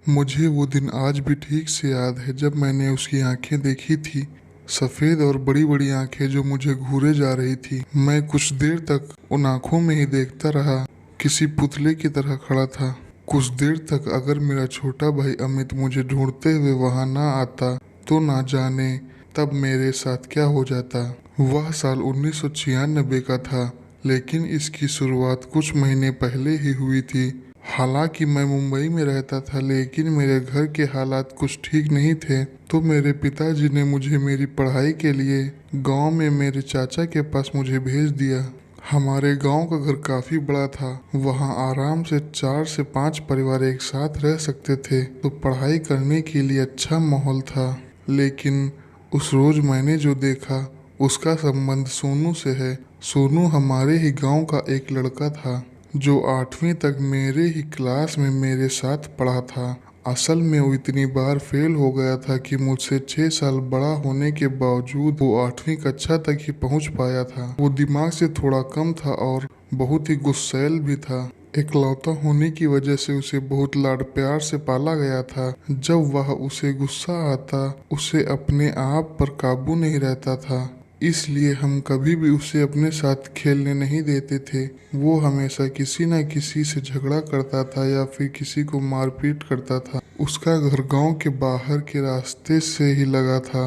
मुझे वो दिन आज भी ठीक से याद है जब मैंने उसकी आंखें देखी थी। सफ़ेद और बड़ी बड़ी आंखें जो मुझे घूरे जा रही थी। मैं कुछ देर तक उन आंखों में ही देखता रहा, किसी पुतले की तरह खड़ा था। कुछ देर तक अगर मेरा छोटा भाई अमित मुझे ढूंढते हुए वहां ना आता तो ना जाने तब मेरे साथ क्या हो जाता। वह साल 1996 का था, लेकिन इसकी शुरुआत कुछ महीने पहले ही हुई थी। हालांकि मैं मुंबई में रहता था, लेकिन मेरे घर के हालात कुछ ठीक नहीं थे, तो मेरे पिताजी ने मुझे मेरी पढ़ाई के लिए गांव में मेरे चाचा के पास मुझे भेज दिया। हमारे गांव का घर काफ़ी बड़ा था। वहां आराम से 4 से 5 परिवार एक साथ रह सकते थे, तो पढ़ाई करने के लिए अच्छा माहौल था। लेकिन उस रोज़ मैंने जो देखा उसका संबंध सोनू से है। सोनू हमारे ही गांव का एक लड़का था जो 8वीं तक मेरे ही क्लास में मेरे साथ पढ़ा था। असल में वो इतनी बार फेल हो गया था कि मुझसे 6 साल बड़ा होने के बावजूद वो 8वीं कक्षा तक ही पहुंच पाया था। वो दिमाग से थोड़ा कम था और बहुत ही गुस्सैल भी था। इकलौता होने की वजह से उसे बहुत लाड प्यार से पाला गया था। जब वह उसे गुस्सा आता उसे अपने आप पर काबू नहीं रहता था, इसलिए हम कभी भी उसे अपने साथ खेलने नहीं देते थे। वो हमेशा किसी न किसी से झगड़ा करता था या फिर किसी को मारपीट करता था। उसका घर गांव के बाहर के रास्ते से ही लगा था।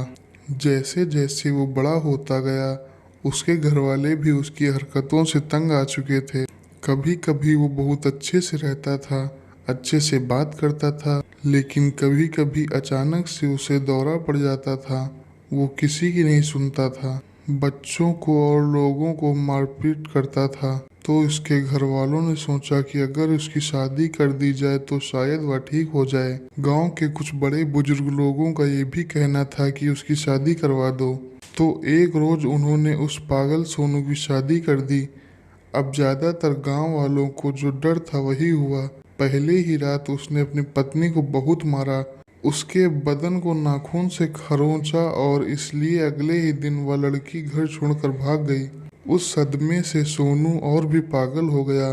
जैसे जैसे वो बड़ा होता गया, उसके घर वाले भी उसकी हरकतों से तंग आ चुके थे। कभी कभी वो बहुत अच्छे से रहता था, अच्छे से बात करता था, लेकिन कभी कभी अचानक से उसे दौरा पड़ जाता था। वो किसी की नहीं सुनता था, बच्चों को और लोगों को मारपीट करता था। तो इसके घर वालों ने सोचा कि अगर उसकी शादी कर दी जाए तो शायद वह ठीक हो जाए। गांव के कुछ बड़े बुजुर्ग लोगों का ये भी कहना था कि उसकी शादी करवा दो। तो एक रोज उन्होंने उस पागल सोनू की शादी कर दी। अब ज्यादातर गांव वालों को जो डर था वही हुआ। पहले ही रात उसने अपनी पत्नी को बहुत मारा, उसके बदन को नाखून से खरोंचा और इसलिए अगले ही दिन वह लड़की घर छोड़कर भाग गई। उस सदमे से सोनू और भी पागल हो गया।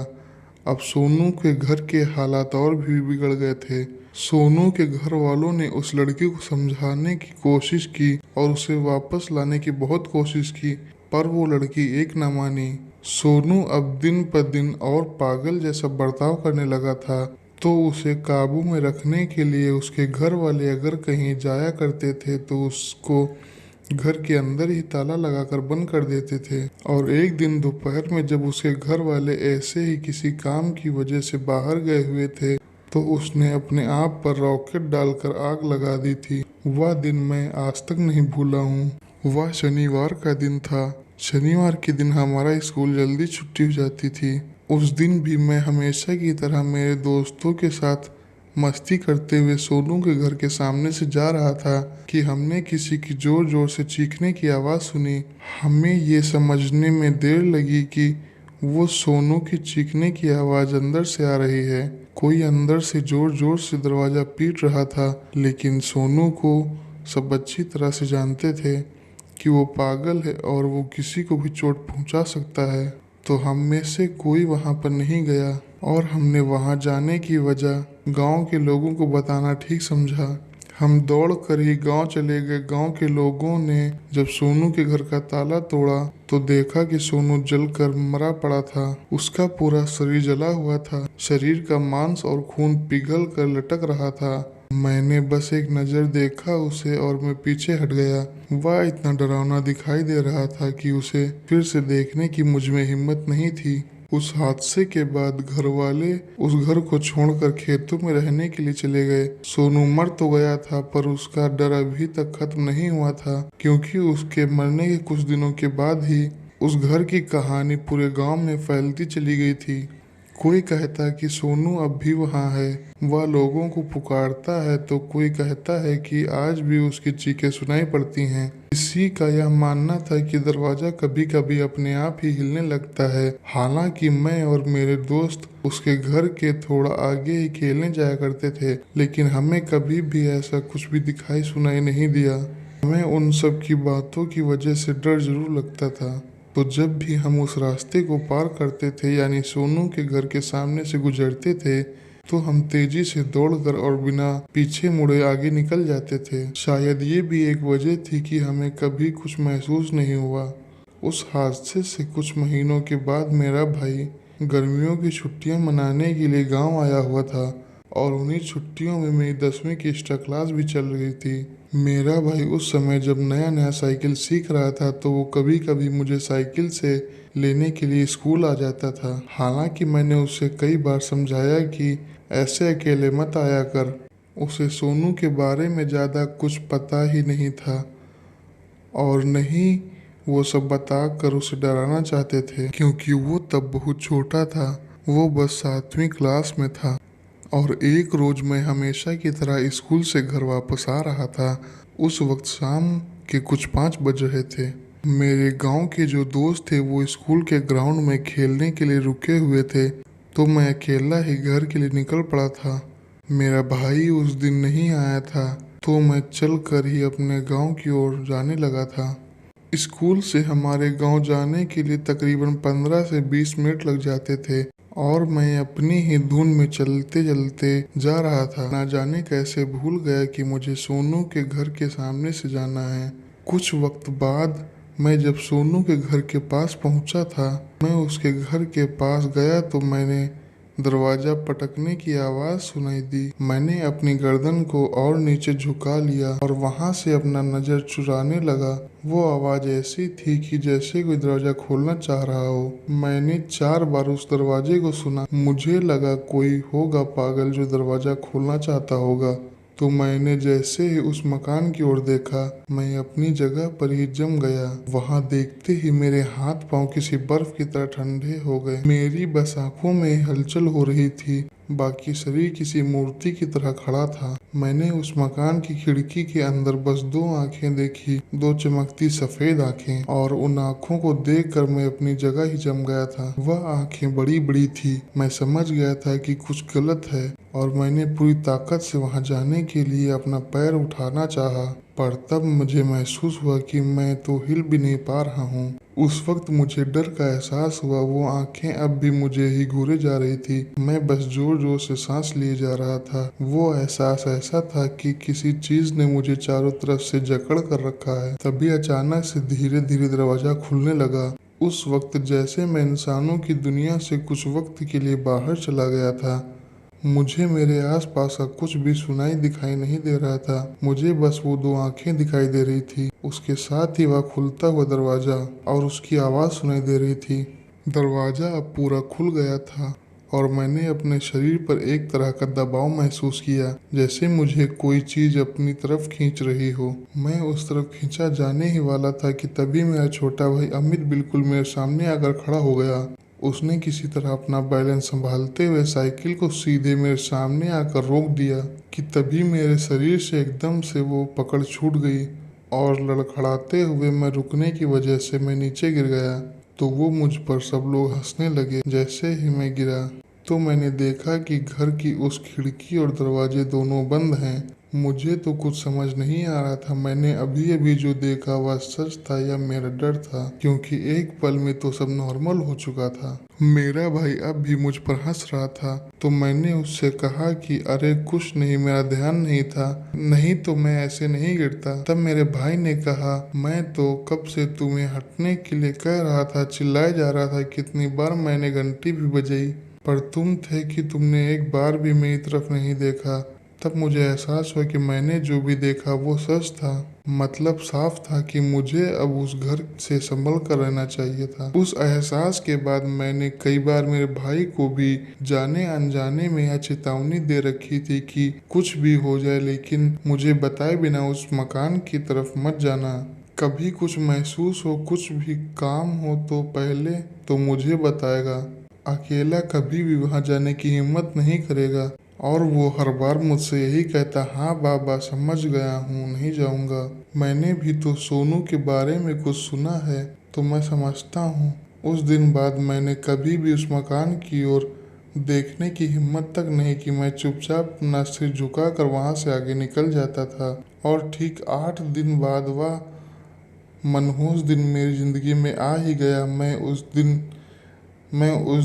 अब सोनू के घर के हालात और भी बिगड़ गए थे। सोनू के घर वालों ने उस लड़की को समझाने की कोशिश की और उसे वापस लाने की बहुत कोशिश की, पर वो लड़की एक न मानी। सोनू अब दिन पर दिन और पागल जैसा बर्ताव करने लगा था, तो उसे काबू में रखने के लिए उसके घर वाले अगर कहीं जाया करते थे तो उसको घर के अंदर ही ताला लगाकर बंद कर देते थे। और एक दिन दोपहर में जब उसके घर वाले ऐसे ही किसी काम की वजह से बाहर गए हुए थे, तो उसने अपने आप पर रॉकेट डालकर आग लगा दी थी। वह दिन मैं आज तक नहीं भूला हूँ। वह शनिवार का दिन था। शनिवार के दिन हमारा स्कूल जल्दी छुट्टी हो जाती थी। उस दिन भी मैं हमेशा की तरह मेरे दोस्तों के साथ मस्ती करते हुए सोनू के घर के सामने से जा रहा था कि हमने किसी की जोर जोर से चीखने की आवाज़ सुनी। हमें ये समझने में देर लगी कि वो सोनू की चीखने की आवाज़ अंदर से आ रही है। कोई अंदर से जोर जोर से दरवाज़ा पीट रहा था, लेकिन सोनू को सब अच्छी तरह से जानते थे कि वो पागल है और वो किसी को भी चोट पहुंचा सकता है। तो हम में से कोई वहां पर नहीं गया और हमने वहां जाने की वजह गांव के लोगों को बताना ठीक समझा। हम दौड़ कर ही गांव चले गए। गांव के लोगों ने जब सोनू के घर का ताला तोड़ा तो देखा कि सोनू जलकर मरा पड़ा था। उसका पूरा शरीर जला हुआ था, शरीर का मांस और खून पिघल कर लटक रहा था। मैंने बस एक नज़र देखा उसे और मैं पीछे हट गया। वह इतना डरावना दिखाई दे रहा था कि उसे फिर से देखने की मुझ में हिम्मत नहीं थी। उस हादसे के बाद घर वाले उस घर को छोड़कर खेतों में रहने के लिए चले गए। सोनू मर तो गया था, पर उसका डर अभी तक खत्म नहीं हुआ था, क्योंकि उसके मरने के कुछ दिनों के बाद ही उस घर की कहानी पूरे गांव में फैलती चली गई थी। कोई कहता कि सोनू अब भी वहाँ है, वह लोगों को पुकारता है, तो कोई कहता है कि आज भी उसकी चीखें सुनाई पड़ती हैं। किसी का यह मानना था कि दरवाजा कभी कभी अपने आप ही हिलने लगता है। हालांकि मैं और मेरे दोस्त उसके घर के थोड़ा आगे ही खेलने जाया करते थे, लेकिन हमें कभी भी ऐसा कुछ भी दिखाई सुनाई नहीं दिया। हमें उन सब की बातों की वजह से डर जरूर लगता था। तो जब भी हम उस रास्ते को पार करते थे, यानी सोनू के घर के सामने से गुजरते थे, तो हम तेजी से दौड़कर और बिना पीछे मुड़े आगे निकल जाते थे। शायद ये भी एक वजह थी कि हमें कभी कुछ महसूस नहीं हुआ। उस हादसे से कुछ महीनों के बाद मेरा भाई गर्मियों की छुट्टियां मनाने के लिए गांव आया हुआ था और उन्हीं छुट्टियों में मेरी 10वीं की एक्स्ट्रा क्लास भी चल रही थी। मेरा भाई उस समय जब नया नया साइकिल सीख रहा था तो वो कभी कभी मुझे साइकिल से लेने के लिए स्कूल आ जाता था। हालांकि मैंने उसे कई बार समझाया कि ऐसे अकेले मत आया कर। उसे सोनू के बारे में ज़्यादा कुछ पता ही नहीं था और नहीं वो सब बता कर उसे डराना चाहते थे, क्योंकि वो तब बहुत छोटा था। वो बस 7वीं क्लास में था और एक रोज मैं हमेशा की तरह स्कूल से घर वापस आ रहा था। उस वक्त शाम के कुछ 5 बज रहे थे। मेरे गांव के जो दोस्त थे वो स्कूल के ग्राउंड में खेलने के लिए रुके हुए थे, तो मैं अकेला ही घर के लिए निकल पड़ा था। मेरा भाई उस दिन नहीं आया था, तो मैं चल कर ही अपने गांव की ओर जाने लगा था। स्कूल से हमारे गांव जाने के लिए तकरीबन 15 से 20 मिनट लग जाते थे और मैं अपनी ही धुन में चलते चलते जा रहा था। ना जाने कैसे भूल गया कि मुझे सोनू के घर के सामने से जाना है। कुछ वक्त बाद मैं जब सोनू के घर के पास पहुंचा था, मैं उसके घर के पास गया तो मैंने दरवाजा पटकने की आवाज सुनाई दी। मैंने अपनी गर्दन को और नीचे झुका लिया और वहां से अपना नजर चुराने लगा। वो आवाज ऐसी थी कि जैसे कोई दरवाजा खोलना चाह रहा हो। मैंने 4 बार उस दरवाजे को सुना। मुझे लगा कोई होगा पागल जो दरवाजा खोलना चाहता होगा। तो मैंने जैसे ही उस मकान की ओर देखा, मैं अपनी जगह पर ही जम गया। वहां देखते ही मेरे हाथ पांव किसी बर्फ की तरह ठंडे हो गए। मेरी बस आंखों में हलचल हो रही थी, बाकी शरीर किसी मूर्ति की तरह खड़ा था। मैंने उस मकान की खिड़की के अंदर बस 2 आंखें देखी, 2 चमकती सफेद आंखें, और उन आंखों को देखकर मैं अपनी जगह ही जम गया था। वह आंखें बड़ी बड़ी थी। मैं समझ गया था कि कुछ गलत है और मैंने पूरी ताकत से वहां जाने के लिए अपना पैर उठाना चाहा, पर तब मुझे महसूस हुआ कि मैं तो हिल भी नहीं पा रहा हूँ। उस वक्त मुझे डर का एहसास हुआ। वो आंखें अब भी मुझे ही घूरे जा रही थी। मैं बस जोर जोर से सांस लिए जा रहा था। वो एहसास ऐसा था कि किसी चीज ने मुझे चारों तरफ से जकड़ कर रखा है। तभी अचानक से धीरे धीरे दरवाजा खुलने लगा। उस वक्त जैसे मैं इंसानों की दुनिया से कुछ वक्त के लिए बाहर चला गया था। मुझे मेरे आसपास का कुछ भी सुनाई दिखाई नहीं दे रहा था। मुझे बस वो 2 आंखें दिखाई दे रही थी, उसके साथ ही वह खुलता हुआ दरवाजा और उसकी आवाज सुनाई दे रही थी। दरवाजा अब पूरा खुल गया था और मैंने अपने शरीर पर एक तरह का दबाव महसूस किया, जैसे मुझे कोई चीज अपनी तरफ खींच रही हो। मैं उस तरफ खींचा जाने ही वाला था कि तभी मेरा छोटा भाई अमित बिल्कुल मेरे सामने आकर खड़ा हो गया। उसने किसी तरह अपना बैलेंस संभालते हुए साइकिल को सीधे मेरे सामने आकर रोक दिया कि तभी मेरे शरीर से एकदम से वो पकड़ छूट गई और लड़खड़ाते हुए मैं रुकने की वजह से मैं नीचे गिर गया। तो वो मुझ पर सब लोग हंसने लगे। जैसे ही मैं गिरा तो मैंने देखा कि घर की उस खिड़की और दरवाजे दोनों बंद हैं। मुझे तो कुछ समझ नहीं आ रहा था मैंने अभी अभी जो देखा वह सच था या मेरा डर था, क्योंकि एक पल में तो सब नॉर्मल हो चुका था। मेरा भाई अब भी मुझ पर हंस रहा था, तो मैंने उससे कहा कि अरे कुछ नहीं, मेरा ध्यान नहीं था, नहीं तो मैं ऐसे नहीं गिरता। तब मेरे भाई ने कहा, मैं तो कब से तुम्हें हटने के लिए कह रहा था, चिल्लाए जा रहा था, कितनी बार मैंने घंटी भी बजाई, पर तुम थे कि तुमने एक बार भी मेरी तरफ नहीं देखा। तब मुझे एहसास हुआ कि मैंने जो भी देखा वो सच था। मतलब साफ था कि मुझे अब उस घर से संभल कर रहना चाहिए था। उस एहसास के बाद मैंने कई बार मेरे भाई को भी जाने अनजाने में यह चेतावनी दे रखी थी कि कुछ भी हो जाए लेकिन मुझे बताए बिना उस मकान की तरफ मत जाना। कभी कुछ महसूस हो, कुछ भी काम हो तो पहले तो मुझे बताएगा। अकेला कभी भी वहां जाने की हिम्मत नहीं करेगा। और वो हर बार मुझसे यही कहता, हाँ बाबा समझ गया हूँ, नहीं जाऊँगा। मैंने भी तो सोनू के बारे में कुछ सुना है, तो मैं समझता हूँ। उस दिन बाद मैंने कभी भी उस मकान की ओर देखने की हिम्मत तक नहीं की। मैं चुपचाप अपना सिर झुका कर वहाँ से आगे निकल जाता था। और ठीक 8 दिन बाद वह मनहूस दिन मेरी जिंदगी में आ ही गया। मैं उस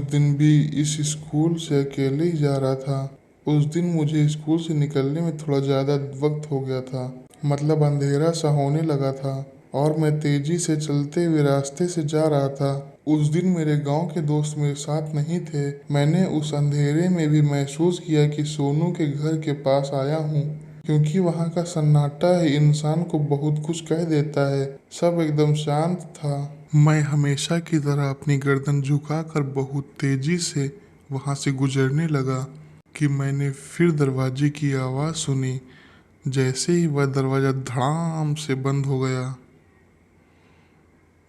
दिन भी इस स्कूल से अकेले ही जा रहा था। उस दिन मुझे स्कूल से निकलने में थोड़ा ज़्यादा वक्त हो गया था। मतलब अंधेरा सा होने लगा था और मैं तेजी से चलते हुए रास्ते से जा रहा था। उस दिन मेरे गांव के दोस्त मेरे साथ नहीं थे। मैंने उस अंधेरे में भी महसूस किया कि सोनू के घर के पास आया हूँ, क्योंकि वहाँ का सन्नाटा ही इंसान को बहुत कुछ कह देता है। सब एकदम शांत था। मैं हमेशा की तरह अपनी गर्दन झुकाकर बहुत तेजी से वहाँ से गुजरने लगा कि मैंने फिर दरवाजे की आवाज़ सुनी। जैसे ही वह दरवाज़ा धड़ाम से बंद हो गया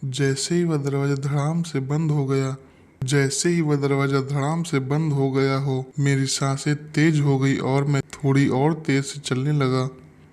जैसे ही वह दरवाज़ा धड़ाम से बंद हो गया जैसे ही वह दरवाज़ा धड़ाम से बंद हो गया हो, मेरी सांसें तेज हो गई और मैं थोड़ी और तेज से चलने लगा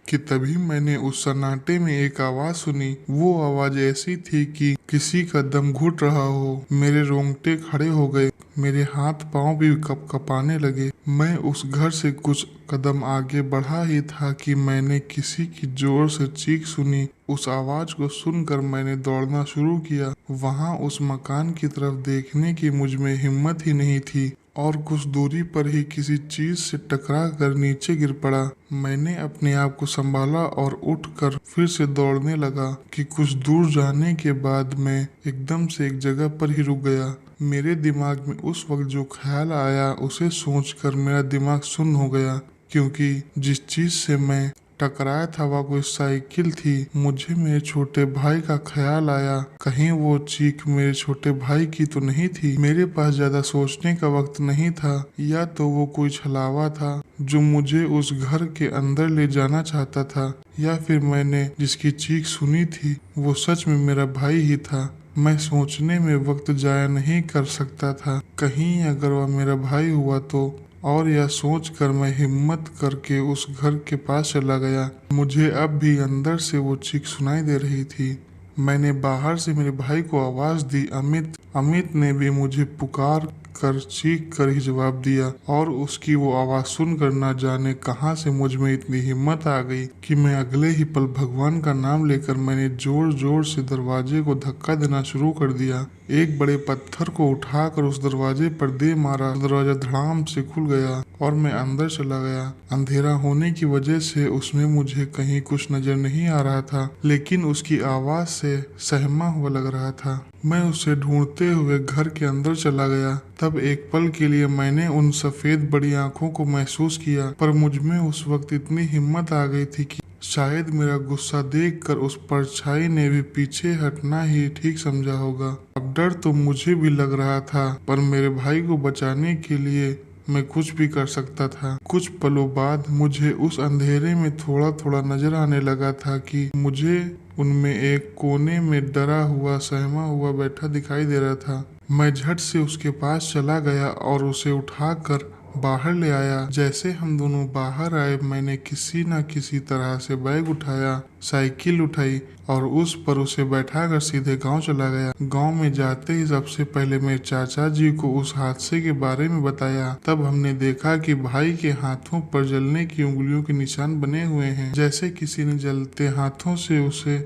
कि तभी मैंने उस सन्नाटे में एक आवाज़ सुनी। वो आवाज़ ऐसी थी कि किसी का दम घुट रहा हो। मेरे रोंगटे खड़े हो गए, मेरे हाथ पांव भी कपकपाने लगे। मैं उस घर से कुछ कदम आगे बढ़ा ही था कि मैंने किसी की जोर से चीख सुनी। उस आवाज़ को सुनकर मैंने दौड़ना शुरू किया। वहाँ उस मकान की तरफ देखने की मुझ में हिम्मत ही नहीं थी और कुछ दूरी पर ही किसी चीज से टकरा कर नीचे गिर पड़ा। मैंने अपने आप को संभाला और उठकर फिर से दौड़ने लगा कि कुछ दूर जाने के बाद मैं एकदम से एक जगह पर ही रुक गया। मेरे दिमाग में उस वक्त जो ख्याल आया उसे सोचकर मेरा दिमाग सुन्न हो गया, क्योंकि जिस चीज से मैं टकराया था वह कोई साइकिल थी। मुझे मेरे छोटे भाई का ख्याल आया, कहीं वो चीख मेरे छोटे भाई की तो नहीं थी। मेरे पास ज्यादा सोचने का वक्त नहीं था, या तो वो कोई छलावा था जो मुझे उस घर के अंदर ले जाना चाहता था, या फिर मैंने जिसकी चीख सुनी थी वो सच में मेरा भाई ही था। मैं सोचने में वक्त जाया नहीं कर सकता था, कहीं अगर वह मेरा भाई हुआ तो। और यह सोचकर मैं हिम्मत करके उस घर के पास चला गया। मुझे अब भी अंदर से वो चीख सुनाई दे रही थी। मैंने बाहर से मेरे भाई को आवाज दी, अमित। अमित ने भी मुझे पुकार कर चीख कर ही जवाब दिया, और उसकी वो आवाज सुनकर न जाने कहां से मुझ में इतनी हिम्मत आ गई कि मैं अगले ही पल भगवान का नाम लेकर मैंने जोर जोर से दरवाजे को धक्का देना शुरू कर दिया। एक बड़े पत्थर को उठाकर उस दरवाजे पर दे मारा। दरवाजा धड़ाम से खुल गया और मैं अंदर चला गया। अंधेरा होने की वजह से उसमें मुझे कहीं कुछ नजर नहीं आ रहा था, लेकिन उसकी आवाज से सहमा हुआ लग रहा था। मैं उसे ढूंढते हुए घर के अंदर चला गया। तब एक पल के लिए मैंने उन सफेद बड़ी आंखों को महसूस किया, पर मुझमें उस वक्त इतनी हिम्मत आ गई थी कि शायद मेरा गुस्सा देखकर उस परछाई ने भी पीछे हटना ही ठीक समझा होगा। अब डर तो मुझे भी लग रहा था, पर मेरे भाई को बचाने के लिए मैं कुछ भी कर सकता था। कुछ पलों बाद मुझे उस अंधेरे में थोड़ा थोड़ा नजर आने लगा था कि मुझे उनमें एक कोने में डरा हुआ सहमा हुआ बैठा दिखाई दे रहा था। मैं झट से उसके पास चला गया और उसे उठाकर बाहर ले आया। जैसे हम दोनों बाहर आए, मैंने किसी न किसी तरह से बैग उठाया, साइकिल उठाई और उस पर उसे बैठाकर सीधे गांव चला गया। गांव में जाते ही सबसे पहले मेरे चाचा जी को उस हादसे के बारे में बताया। तब हमने देखा कि भाई के हाथों पर जलने की उंगलियों के निशान बने हुए हैं, जैसे किसी ने जलते हाथों से उसे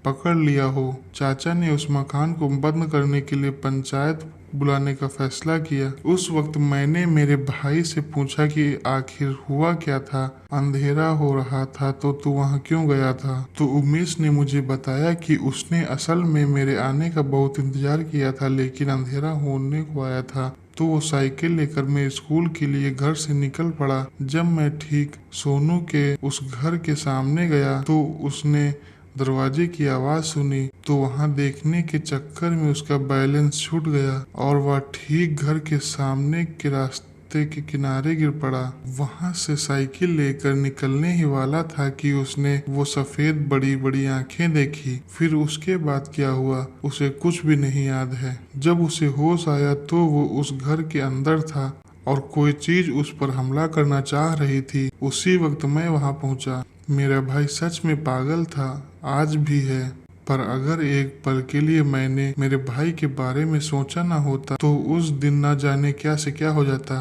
पकड़ लिया हो। चाचा ने उस मकान को बंद करने के लिए पंचायत बुलाने का फैसला किया। उस वक्त मैंने मेरे भाई से पूछा कि आखिर हुआ क्या था, अंधेरा हो रहा था तो तू वहाँ क्यों गया था। तो उमेश ने मुझे बताया कि उसने असल में मेरे आने का बहुत इंतजार किया था, लेकिन अंधेरा होने को आया था तो वो साइकिल लेकर मैं स्कूल के लिए घर से निकल पड़ा। जब मैं ठीक सोनू के उस घर के सामने गया तो उसने दरवाजे की आवाज सुनी, तो वहां देखने के चक्कर में उसका बैलेंस छूट गया और वह ठीक घर के सामने के रास्ते के किनारे गिर पड़ा। वहां से साइकिल लेकर निकलने ही वाला था कि उसने वो सफेद बड़ी बड़ी आंखें देखी। फिर उसके बाद क्या हुआ उसे कुछ भी नहीं याद है। जब उसे होश आया तो वो उस घर के अंदर था और कोई चीज उस पर हमला करना चाह रही थी। उसी वक्त मैं वहां पहुंचा। मेरा भाई सच में पागल था, आज भी है, पर अगर एक पल के लिए मैंने मेरे भाई के बारे में सोचा ना होता तो उस दिन ना जाने क्या से क्या हो जाता।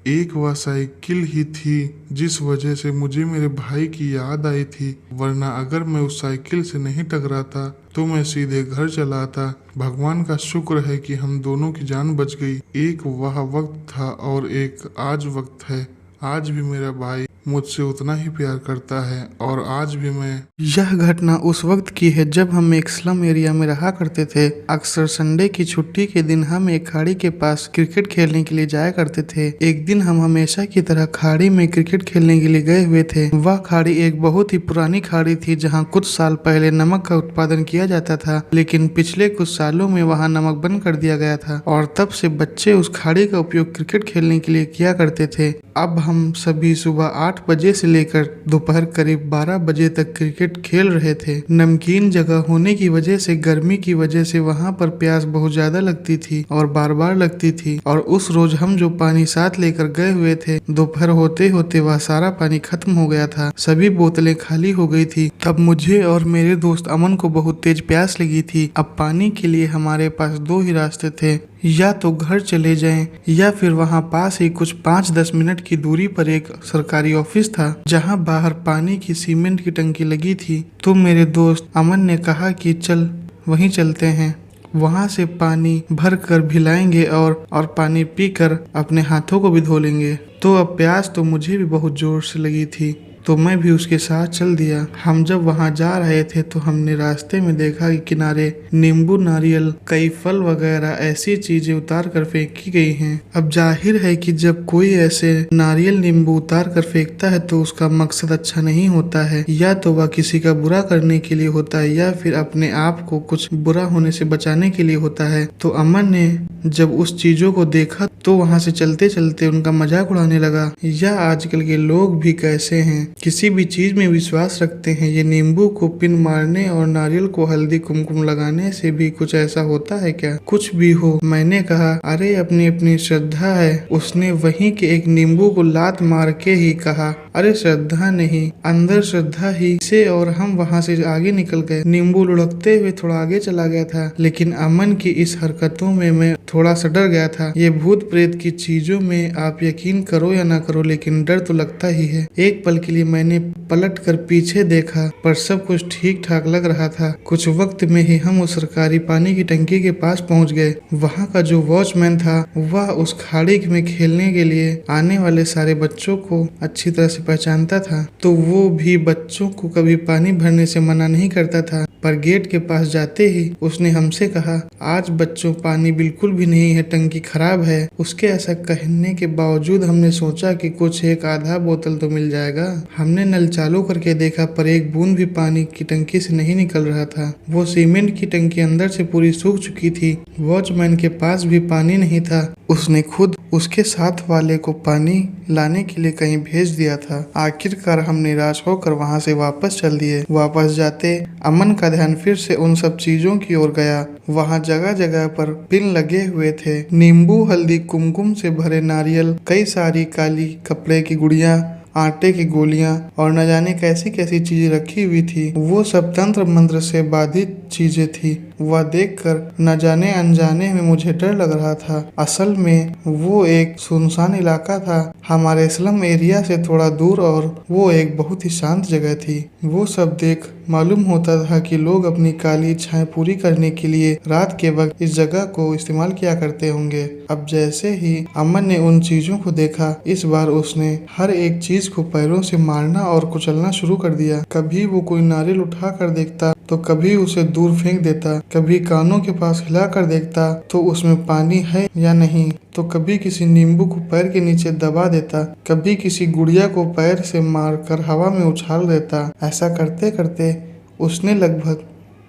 एक वह साइकिल ही थी जिस वजह से मुझे मेरे भाई की याद आई थी, वरना अगर मैं उस साइकिल से नहीं टकराता तो मैं सीधे घर चला आता। भगवान का शुक्र है कि हम दोनों की जान बच गई। एक वह वक्त था और एक आज वक्त है। आज भी मेरा भाई मुझसे उतना ही प्यार करता है और आज भी मैं। यह घटना उस वक्त की है जब हम एक स्लम एरिया में रहा करते थे। अक्सर संडे की छुट्टी के दिन हम एक खाड़ी के पास क्रिकेट खेलने के लिए जाया करते थे। एक दिन हम हमेशा की तरह खाड़ी में क्रिकेट खेलने के लिए गए हुए थे। वह खाड़ी एक बहुत ही पुरानी खाड़ी थी जहां कुछ साल पहले नमक का उत्पादन किया जाता था, लेकिन पिछले कुछ सालों में वहां नमक बंद कर दिया गया था और तब से बच्चे उस खाड़ी का उपयोग क्रिकेट खेलने के लिए किया करते थे। अब हम सभी सुबह 8 बजे से लेकर दोपहर करीब 12 बजे तक क्रिकेट खेल रहे थे। नमकीन जगह होने की वजह से गर्मी की वजह से वहां पर प्यास बहुत ज्यादा लगती थी और बार बार लगती थी। और उस रोज हम जो पानी साथ लेकर गए हुए थे, दोपहर होते होते वह सारा पानी खत्म हो गया था। सभी बोतलें खाली हो गई थी। तब मुझे और मेरे दोस्त अमन को बहुत तेज प्यास लगी थी। अब पानी के लिए हमारे पास दो ही रास्ते थे, या तो घर चले जाएं या फिर वहां पास ही कुछ 5-10 मिनट की दूरी पर एक सरकारी ऑफिस था जहां बाहर पानी की सीमेंट की टंकी लगी थी। तो मेरे दोस्त अमन ने कहा कि चल वहीं चलते हैं, वहां से पानी भर कर भी लाएंगे और पानी पीकर अपने हाथों को भी धो लेंगे। तो अब प्यास तो मुझे भी बहुत जोर से लगी थी, तो मैं भी उसके साथ चल दिया। हम जब वहां जा रहे थे तो हमने रास्ते में देखा कि किनारे नींबू, नारियल, कई फल वगैरह ऐसी चीजें उतार कर फेंकी गई हैं। अब जाहिर है कि जब कोई ऐसे नारियल नींबू उतार कर फेंकता है तो उसका मकसद अच्छा नहीं होता है, या तो वह किसी का बुरा करने के लिए होता है या फिर अपने आप को कुछ बुरा होने से बचाने के लिए होता है। तो अमन ने जब उस चीजों को देखा तो वहां से चलते चलते उनका मजाक उड़ाने लगा। या आजकल के लोग भी कैसे हैं, किसी भी चीज में विश्वास रखते हैं। ये नींबू को पिन मारने और नारियल को हल्दी कुमकुम लगाने से भी कुछ ऐसा होता है क्या? कुछ भी हो, मैंने कहा अरे अपनी अपनी श्रद्धा है। उसने वहीं के एक नींबू को लात मार के ही कहा अरे श्रद्धा नहीं, अंदर श्रद्धा ही से। और हम वहां से आगे निकल गए। नींबू लुढ़कते हुए थोड़ा आगे चला गया था, लेकिन अमन की इस हरकतों में मैं थोड़ा सा डर गया था। ये भूत प्रेत की चीजों में आप यकीन करो या ना करो, लेकिन डर तो लगता ही है। एक पल के लिए मैंने पलट कर पीछे देखा, पर सब कुछ ठीक ठाक लग रहा था। कुछ वक्त में ही हम उस सरकारी पानी की टंकी के पास पहुंच गए। वहां का जो वॉचमैन था वह उस खाड़ी में खेलने के लिए आने वाले सारे बच्चों को अच्छी तरह से पहचानता था, तो वो भी बच्चों को कभी पानी भरने से मना नहीं करता था। पर गेट के पास जाते ही उसने हमसे कहा आज बच्चों पानी बिल्कुल भी नहीं है, टंकी खराब है। उसके ऐसा कहने के बावजूद हमने सोचा कि कुछ एक आधा बोतल तो मिल जाएगा। हमने नल चालू करके देखा पर एक बूंद भी पानी की टंकी से नहीं निकल रहा था। वो सीमेंट की टंकी अंदर से पूरी सूख चुकी थी। वॉचमैन के पास भी पानी नहीं था। उसने खुद उसके साथ वाले को पानी लाने के लिए कहीं भेज दिया था। आखिरकार हम निराश होकर वहां से वापस चल दिए। वापस जाते अमन का ध्यान फिर से उन सब चीजों की ओर गया। वहां जगह जगह पर पिन लगे हुए थे, नींबू, हल्दी, कुमकुम से भरे नारियल, कई सारी काली कपड़े की गुड़ियां, आटे की गोलियां और न जाने कैसी कैसी चीजें रखी हुई थी। वो सब तंत्र मंत्र से बाधित चीजें थी। वह देखकर न जाने अनजाने में मुझे डर लग रहा था। असल में वो एक सुनसान इलाका था, हमारे स्लम एरिया से थोड़ा दूर, और वो एक बहुत ही शांत जगह थी। वो सब देख मालूम होता था कि लोग अपनी काली इच्छाएं पूरी करने के लिए रात के वक्त इस जगह को इस्तेमाल किया करते होंगे। अब जैसे ही अमन ने उन चीजों को देखा, इस बार उसने हर एक चीज को पैरों से मारना और कुचलना शुरू कर दिया। कभी वो कोई नारियल उठा कर देखता तो कभी उसे दूर फेंक देता, कभी कानों के पास हिला कर देखता तो उसमें पानी है या नहीं, तो कभी किसी नींबू को पैर के नीचे दबा देता, कभी किसी गुड़िया को पैर से मारकर हवा में उछाल देता। ऐसा करते करते उसने लगभग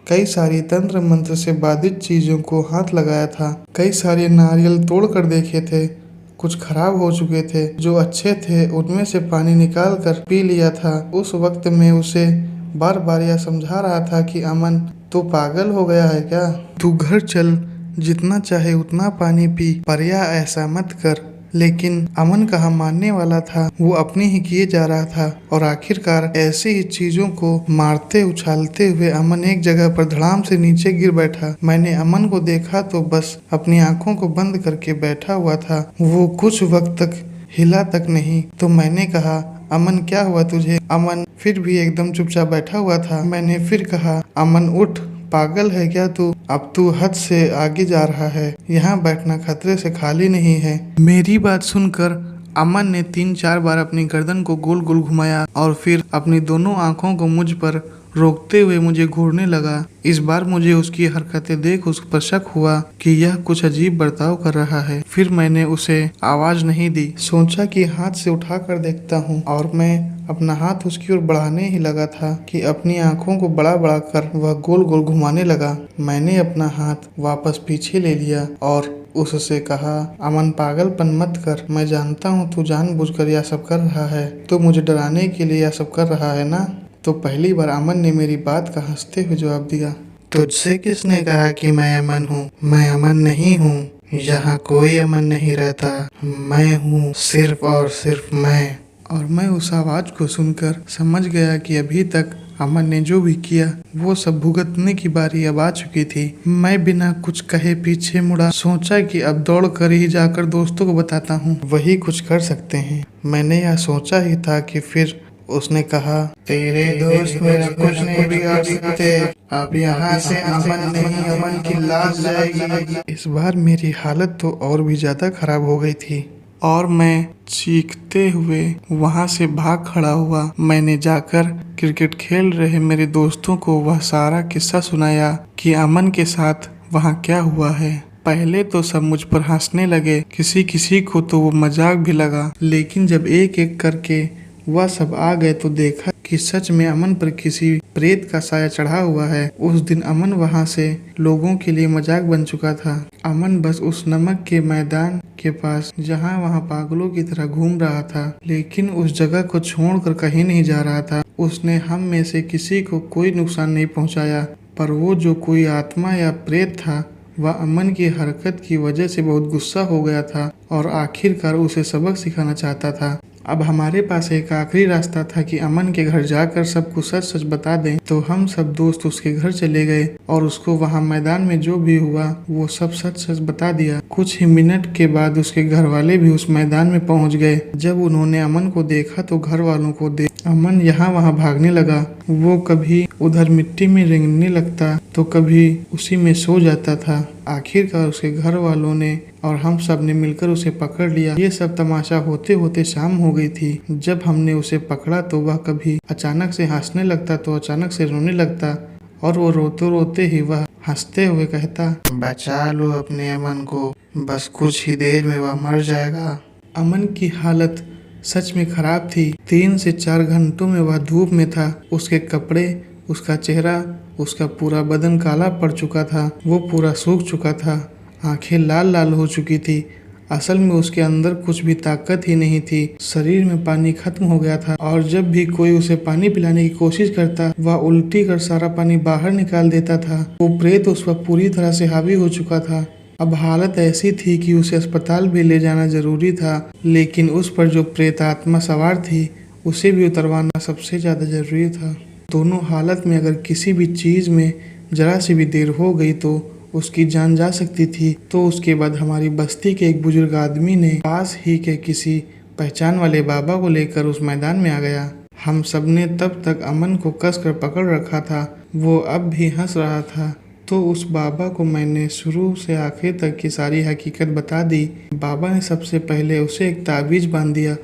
कई सारी तंत्र मंत्र से बाधित चीजों को हाथ लगाया था। कई सारे नारियल तोड़ कर देखे थे, कुछ खराब हो चुके थे, जो अच्छे थे उनमें से पानी निकाल कर पी लिया था। उस वक्त में उसे बार बार यह समझा रहा था कि अमन तो पागल हो गया है क्या? तू घर चल, जितना चाहे उतना पानी पी, पर या ऐसा मत कर। लेकिन अमन कहाँ मानने वाला था, वो अपने ही किए जा रहा था। और आखिरकार ऐसे ही चीजों को मारते उछालते हुए अमन एक जगह पर धड़ाम से नीचे गिर बैठा। मैंने अमन को देखा तो बस अपनी आंखों को बंद करके बैठा हुआ था। वो कुछ वक्त तक हिला तक नहीं। तो मैंने कहा अमन क्या हुआ तुझे? अमन फिर भी एकदम चुपचाप बैठा हुआ था। मैंने फिर कहा अमन उठ, पागल है क्या तू? अब तू हद से आगे जा रहा है, यहाँ बैठना खतरे से खाली नहीं है। मेरी बात सुनकर अमन ने 3-4 बार अपनी गर्दन को गोल गोल घुमाया और फिर अपनी दोनों आंखों को मुझ पर रोकते हुए मुझे घूरने लगा। इस बार मुझे उसकी हरकतें देख उस पर शक हुआ कि यह कुछ अजीब बर्ताव कर रहा है। फिर मैंने उसे आवाज नहीं दी, सोचा कि हाथ से उठा कर देखता हूँ, और मैं अपना हाथ उसकी ओर बढ़ाने ही लगा था कि अपनी आंखों को बड़ा बड़ा कर वह गोल गोल घुमाने लगा। मैंने अपना हाथ वापस पीछे ले लिया और उससे कहा, अमन पागलपन मत कर, मैं जानता हूँ तू जानबूझकर यह सब कर रहा है, तो मुझे डराने के लिए यह सब कर रहा है ना। तो पहली बार अमन ने मेरी बात का हंसते हुए जवाब दिया, तुझसे किसने कहा कि मैं अमन हूँ? मैं अमन नहीं हूँ, यहाँ कोई अमन नहीं रहता, मैं हूँ सिर्फ और सिर्फ मैं। और मैं उस आवाज को सुनकर समझ गया कि अभी तक अमन ने जो भी किया वो सब भुगतने की बारी अब आ चुकी थी। मैं बिना कुछ कहे पीछे मुड़ा, सोचा कि अब दौड़ कर ही जाकर दोस्तों को बताता हूँ, वही कुछ कर सकते हैं। मैंने यह सोचा ही था कि फिर उसने कहा, तेरे दोस्त मेरा कुछ नहीं बिगाड़ सकते, अब यहाँ से अमन नहीं अमन की लाश जाएगी। इस बार मेरी हालत तो और भी ज्यादा खराब हो गई थी और मैं चीखते हुए वहां से भाग खड़ा हुआ। मैंने जाकर क्रिकेट खेल रहे मेरे दोस्तों को वह सारा किस्सा सुनाया कि अमन के साथ वहां क्या हुआ है। पहले तो सब मुझ पर हंसने लगे, किसी किसी को तो वो मजाक भी लगा, लेकिन जब एक एक करके वह सब आ गए तो देखा कि सच में अमन पर किसी प्रेत का साया चढ़ा हुआ है। उस दिन अमन वहां से लोगों के लिए मजाक बन चुका था। अमन बस उस नमक के मैदान के पास जहां वहां पागलों की तरह घूम रहा था, लेकिन उस जगह को छोड़कर कहीं नहीं जा रहा था। उसने हम में से किसी को कोई नुकसान नहीं पहुंचाया, पर वो जो कोई आत्मा या प्रेत था वह अमन की हरकत की वजह से बहुत गुस्सा हो गया था और आखिरकार उसे सबक सिखाना चाहता था। अब हमारे पास एक आखिरी रास्ता था कि अमन के घर जाकर सबको सच सच बता दें। तो हम सब दोस्त उसके घर चले गए और उसको वहां मैदान में जो भी हुआ वो सब सच सच बता दिया। कुछ ही मिनट के बाद उसके घर वाले भी उस मैदान में पहुंच गए। जब उन्होंने अमन को देखा तो घर वालों को अमन यहाँ वहाँ भागने लगा। वो कभी उधर मिट्टी में रेंगने लगता तो कभी उसी में सो जाता था। आखिरकार उसके घर वालों ने और हम सब ने मिलकर उसे पकड़ लिया। ये सब तमाशा होते होते शाम हो गई थी। जब हमने उसे पकड़ा तो वह कभी अचानक से हंसने लगता तो अचानक से रोने लगता, और वो रोते रोते ही वह हंसते हुए कहता, बचा लो अपने अमन को, बस कुछ ही देर में वह मर जाएगा। अमन की हालत सच में खराब थी। 3 से 4 घंटों में वह धूप में था। उसके कपड़े, उसका चेहरा, उसका पूरा बदन काला पड़ चुका था। वो पूरा सूख चुका था, आंखें लाल लाल हो चुकी थी। असल में उसके अंदर कुछ भी ताकत ही नहीं थी। शरीर में पानी खत्म हो गया था और जब भी कोई उसे पानी पिलाने की कोशिश करता वह उल्टी कर सारा पानी बाहर निकाल देता था। वो प्रेत उस पर पूरी तरह से हावी हो चुका था। अब हालत ऐसी थी कि उसे अस्पताल भी ले जाना जरूरी था, लेकिन उस पर जो प्रेत आत्मा सवार थी उसे भी उतरवाना सबसे ज्यादा जरूरी था। दोनों हालत में अगर किसी भी चीज में जरा सी भी देर हो गई तो उसकी जान जा सकती थी। तो उसके बाद हमारी बस्ती के एक बुजुर्ग आदमी ने पास ही के किसी पहचान वाले बाबा को लेकर उस मैदान में आ गया। हम सब ने तब तक अमन को कसकर पकड़ रखा था। वो अब भी हंस रहा था। तो उस बाबा को मैंने शुरू से आखिर तक की सारी हकीकत बता दी। बाबा ने सबसे पहले उसे एक ताबीज बांध दिया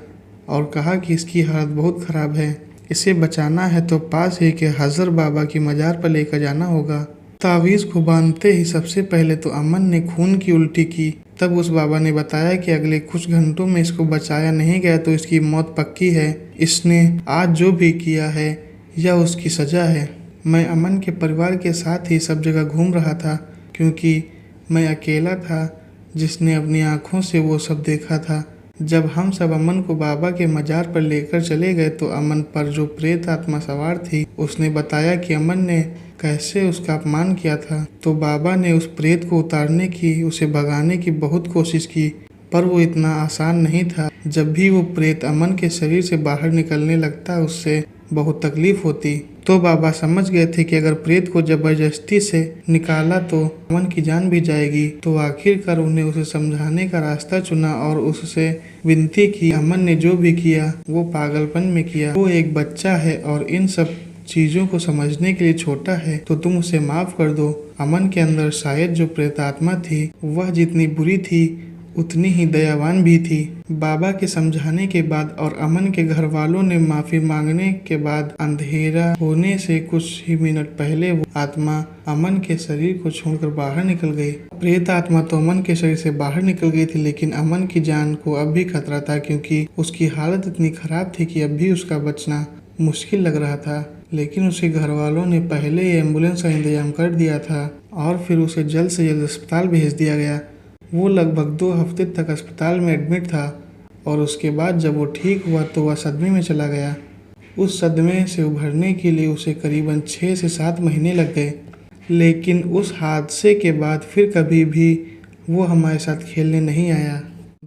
और कहा कि इसकी हालत बहुत खराब है, इसे बचाना है तो पास ही के हजर बाबा की मजार पर लेकर जाना होगा। तावीज़ को बांधते ही सबसे पहले तो अमन ने खून की उल्टी की। तब उस बाबा ने बताया कि अगले कुछ घंटों में इसको बचाया नहीं गया तो इसकी मौत पक्की है। इसने आज जो भी किया है यह उसकी सजा है। मैं अमन के परिवार के साथ ही सब जगह घूम रहा था क्योंकि मैं अकेला था जिसने अपनी आंखों से वो सब देखा था। जब हम सब अमन को बाबा के मजार पर लेकर चले गए तो अमन पर जो प्रेत आत्मा सवार थी उसने बताया कि अमन ने कैसे उसका अपमान किया था। तो बाबा ने उस प्रेत को उतारने की, उसे भगाने की बहुत कोशिश की, पर वो इतना आसान नहीं था। जब भी वो प्रेत अमन के शरीर से बाहर निकलने लगता उससे बहुत तकलीफ होती। तो बाबा समझ गए थे कि अगर प्रेत को जबरदस्ती से निकाला तो अमन की जान भी जाएगी। तो आखिरकार उन्हें उसे समझाने का रास्ता चुना और उससे विनती की। अमन ने जो भी किया वो पागलपन में किया। वो एक बच्चा है और इन सब चीजों को समझने के लिए छोटा है, तो तुम उसे माफ कर दो। अमन के अंदर शायद जो प्रेतात्मा थी वह जितनी बुरी थी उतनी ही दयावान भी थी। बाबा के समझाने के बाद और अमन के घर वालों ने माफी मांगने के बाद अंधेरा होने से कुछ ही मिनट पहले वो आत्मा अमन के शरीर को छोड़कर बाहर निकल गई। प्रेत आत्मा तो अमन के शरीर से बाहर निकल गई थी, लेकिन अमन की जान को अब भी खतरा था, क्योंकि उसकी हालत इतनी खराब थी कि अब भी उसका बचना मुश्किल लग रहा था। लेकिन उसके घर वालों ने पहले ही एम्बुलेंस का इंतजाम कर दिया था और फिर उसे जल्द से जल्द अस्पताल भेज दिया गया। वो लगभग 2 हफ्ते तक अस्पताल में एडमिट था और उसके बाद जब वो ठीक हुआ तो वह सदमे में चला गया। उस सदमे से उभरने के लिए उसे करीबन 6 से 7 महीने लग गए। लेकिन उस हादसे के बाद फिर कभी भी वो हमारे साथ खेलने नहीं आया।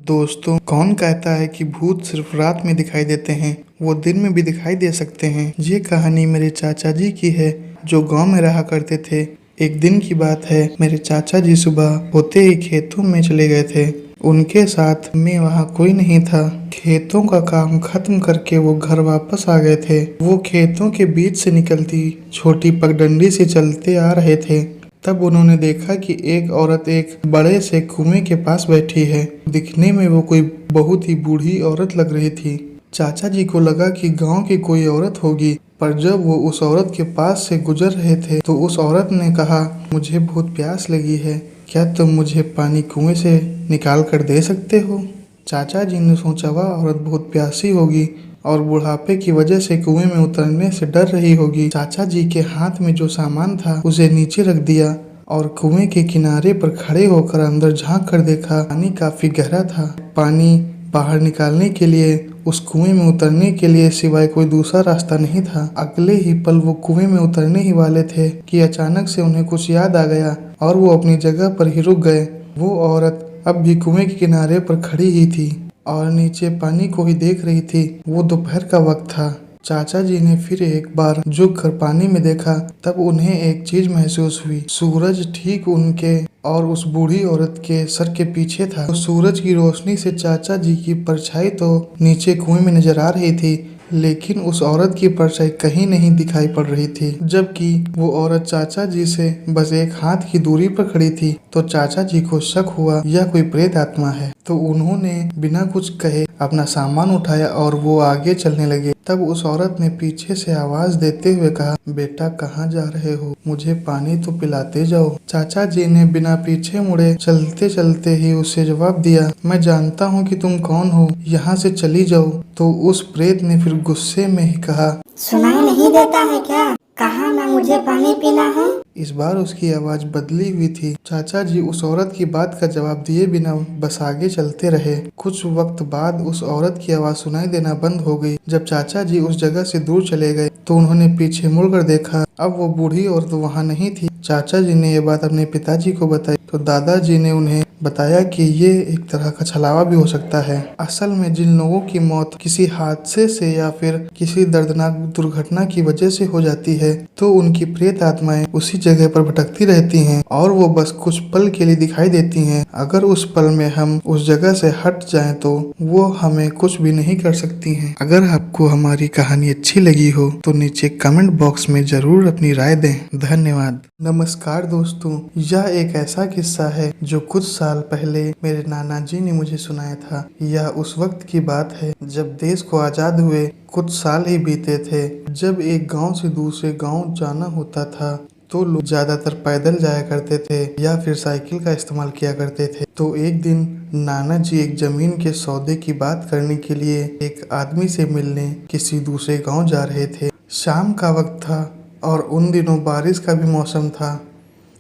दोस्तों, कौन कहता है कि भूत सिर्फ रात में दिखाई देते हैं, वो दिन में भी दिखाई दे सकते हैं। ये कहानी मेरे चाचा जी की है जो गांव में रहा करते थे। एक दिन की बात है, मेरे चाचा जी सुबह होते ही खेतों में चले गए थे। उनके साथ में वहाँ कोई नहीं था। खेतों का काम खत्म करके वो घर वापस आ गए थे। वो खेतों के बीच से निकलती छोटी पगडंडी से चलते आ रहे थे। तब उन्होंने देखा कि एक औरत एक बड़े से कुएं के पास बैठी है। दिखने में वो कोई बहुत ही बूढ़ी औरत लग रही थी। चाचा जी को लगा कि गांव की कोई औरत होगी, पर जब वो उस औरत के पास से गुजर रहे थे तो उस औरत ने कहा, मुझे बहुत प्यास लगी है, क्या तुम मुझे पानी कुएं से निकाल कर दे सकते हो? चाचा जी ने सोचा, वह औरत बहुत प्यासी होगी और बुढ़ापे की वजह से कुएं में उतरने से डर रही होगी। चाचा जी के हाथ में जो सामान था उसे नीचे रख दिया और कुएं के किनारे पर खड़े होकर अंदर झांक कर देखा। पानी काफी गहरा था। पानी बाहर निकालने के लिए, उस कुएं में उतरने के लिए सिवाय कोई दूसरा रास्ता नहीं था। अगले ही पल वो कुएं में उतरने ही वाले थे कि अचानक से उन्हें कुछ याद आ गया और वो अपनी जगह पर ही रुक गए। वो औरत अब भी कुएं के किनारे पर खड़ी ही थी और नीचे पानी को ही देख रही थी। वो दोपहर का वक्त था। चाचा जी ने फिर एक बार झुक कर पानी में देखा, तब उन्हें एक चीज महसूस हुई। सूरज ठीक उनके और उस बूढ़ी औरत के सर के पीछे था। तो सूरज की रोशनी से चाचा जी की परछाई तो नीचे कुएं में नजर आ रही थी, लेकिन उस औरत की परछाई कहीं नहीं दिखाई पड़ रही थी। जबकि वो औरत चाचा जी से बस एक हाथ की दूरी पर खड़ी थी। तो चाचा जी को शक हुआ यह कोई प्रेत आत्मा है। तो उन्होंने बिना कुछ कहे अपना सामान उठाया और वो आगे चलने लगे। तब उस औरत ने पीछे से आवाज देते हुए कहा, बेटा कहाँ जा रहे हो? मुझे पानी तो पिलाते जाओ। चाचा जी ने बिना पीछे मुड़े चलते चलते ही उसे जवाब दिया, मैं जानता हूँ कि तुम कौन हो, यहाँ से चली जाओ। तो उस प्रेत ने फिर गुस्से में ही कहा, सुनाई नहीं देता है क्या? कहा ना मुझे पानी पीना है। इस बार उसकी आवाज बदली हुई थी। चाचा जी उस औरत की बात का जवाब दिए बिना बस आगे चलते रहे। कुछ वक्त बाद उस औरत की आवाज सुनाई देना बंद हो गई। जब चाचा जी उस जगह से दूर चले गए तो उन्होंने पीछे मुड़कर देखा, अब वो बूढ़ी औरत वहाँ नहीं थी। चाचा जी ने ये बात अपने पिताजी को बताई तो दादाजी ने उन्हें बताया कि ये एक तरह का छलावा भी हो सकता है। असल में जिन लोगों की मौत किसी हादसे से या फिर किसी दर्दनाक दुर्घटना की वजह से हो जाती है तो उनकी प्रेत आत्माएं उसी जगह पर भटकती रहती हैं और वो बस कुछ पल के लिए दिखाई देती हैं। अगर उस पल में हम उस जगह से हट जाएं तो वो हमें कुछ भी नहीं कर सकती हैं। अगर आपको हमारी कहानी अच्छी लगी हो तो नीचे कमेंट बॉक्स में जरूर अपनी राय दें। धन्यवाद। नमस्कार दोस्तों, यह एक ऐसा किस्सा है जो कुछ साल पहले मेरे नाना जी ने मुझे सुनाया था। यह उस वक्त की बात है जब देश को आजाद हुए कुछ साल ही बीते थे। जब एक गांव से दूसरे गांव जाना होता था तो लोग ज्यादातर पैदल जाया करते थे या फिर साइकिल का इस्तेमाल किया करते थे। तो एक दिन नाना जी एक जमीन के सौदे की बात करने के लिए एक आदमी से मिलने किसी दूसरे गांव जा रहे थे। शाम का वक्त था और उन दिनों बारिश का भी मौसम था।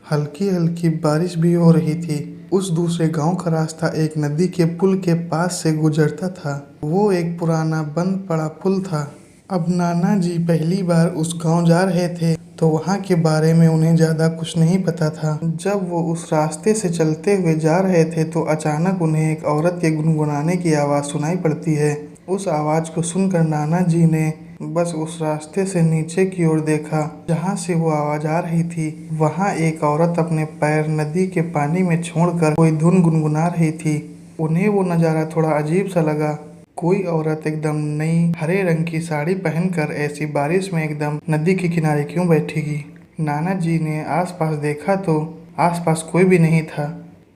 हल्की हल्की बारिश भी हो रही थी। उस दूसरे गांव का रास्ता एक नदी के पुल के पास से गुजरता था। वो एक पुराना बंद पड़ा पुल था। अब नाना जी पहली बार उस गांव जा रहे थे तो वहाँ के बारे में उन्हें ज़्यादा कुछ नहीं पता था। जब वो उस रास्ते से चलते हुए जा रहे थे तो अचानक उन्हें एक औरत के गुनगुनाने की आवाज़ सुनाई पड़ती है। उस आवाज़ को सुनकर नाना जी ने बस उस रास्ते से नीचे की ओर देखा जहाँ से वो आवाज़ आ रही थी। वहाँ एक औरत अपने पैर नदी के पानी में छोड़कर कोई धुन गुनगुना रही थी। उन्हें वो नज़ारा थोड़ा अजीब सा लगा। कोई औरत एकदम नई हरे रंग की साड़ी पहनकर ऐसी बारिश में एकदम नदी के किनारे क्यों बैठेगी? नाना जी ने आसपास देखा तो आसपास कोई भी नहीं था।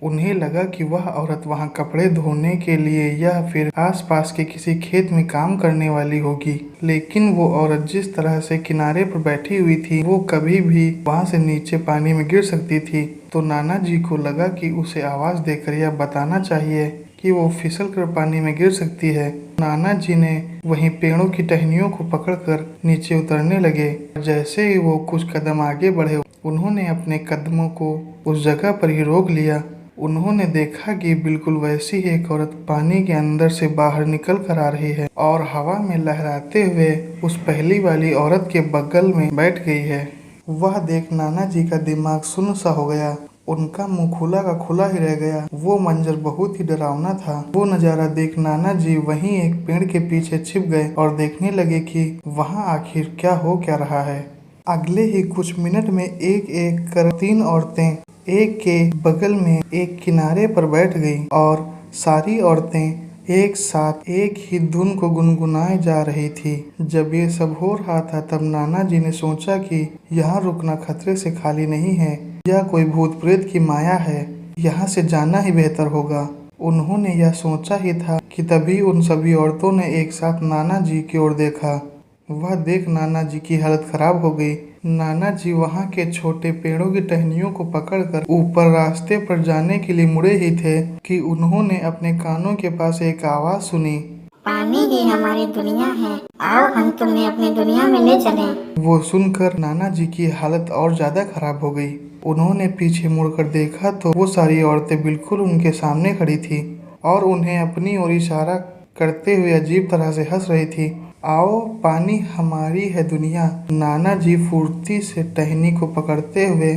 उन्हें लगा कि वह औरत वहां कपड़े धोने के लिए या फिर आसपास के किसी खेत में काम करने वाली होगी, लेकिन वो औरत जिस तरह से किनारे पर बैठी हुई थी वो कभी भी वहां से नीचे पानी में गिर सकती थी। तो नाना जी को लगा कि उसे आवाज देकर यह बताना चाहिए कि वो फिसल कर पानी में गिर सकती है। नाना जी ने वहीं पेड़ों की टहनियों को पकड़कर नीचे उतरने लगे। जैसे ही वो कुछ कदम आगे बढ़े, उन्होंने अपने कदमों को उस जगह पर ही रोक लिया। उन्होंने देखा कि बिल्कुल वैसी ही एक औरत पानी के अंदर से बाहर निकल कर आ रही है और हवा में लहराते हुए उस पहली वाली औरत के बगल में बैठ गई है। वह देख नाना जी का दिमाग सुन्न सा हो गया। उनका मुंह खुला का खुला ही रह गया। वो मंजर बहुत ही डरावना था। वो नजारा देख नाना जी वहीं एक पेड़ के पीछे छिप गए और देखने लगे कि वहां आखिर क्या रहा है। अगले ही कुछ मिनट में एक एक कर 3 औरतें एक के बगल में एक किनारे पर बैठ गईं और सारी औरतें एक साथ एक ही धुन को गुनगुनाए जा रही थी। जब ये सब हो रहा था तब नाना जी ने सोचा कि यहाँ रुकना खतरे से खाली नहीं है, यह कोई भूत प्रेत की माया है, यहाँ से जाना ही बेहतर होगा। उन्होंने यह सोचा ही था कि तभी उन सभी औरतों ने एक साथ नाना जी की ओर देखा। वह देख नाना जी की हालत खराब हो गई। नाना जी वहां के छोटे पेड़ों की टहनियों को पकड़कर ऊपर रास्ते पर जाने के लिए मुड़े ही थे कि उन्होंने अपने कानों के पास एक आवाज सुनी, पानी ही हमारी दुनिया है, आओ हम तुम्हें अपनी दुनिया में ले चलें। वो सुनकर नाना जी की हालत और ज्यादा खराब हो गई। उन्होंने पीछे मुड़कर देखा तो वो सारी औरतें बिल्कुल उनके सामने खड़ी थी और उन्हें अपनी ओर इशारा करते हुए अजीब तरह से हंस रही थी। आओ पानी हमारी है दुनिया। नाना जी फुर्ती से टहनी को पकड़ते हुए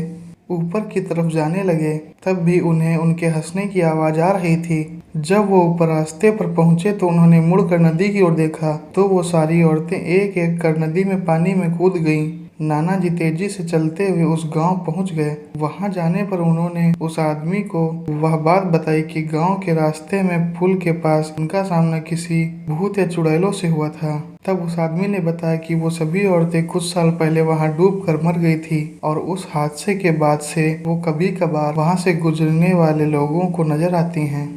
ऊपर की तरफ जाने लगे। तब भी उन्हें उनके हंसने की आवाज आ रही थी। जब वो ऊपर रास्ते पर पहुंचे तो उन्होंने मुड़कर नदी की ओर देखा तो वो सारी औरतें एक एक कर नदी में पानी में कूद गईं। नाना जी तेजी से चलते हुए उस गांव पहुंच गए। वहां जाने पर उन्होंने उस आदमी को वह बात बताई कि गांव के रास्ते में पुल के पास उनका सामना किसी भूत या चुड़ैलों से हुआ था। तब उस आदमी ने बताया कि वो सभी औरतें कुछ साल पहले वहां डूब कर मर गई थी और उस हादसे के बाद से वो कभी कभार वहां से गुजरने वाले लोगों को नजर आती हैं।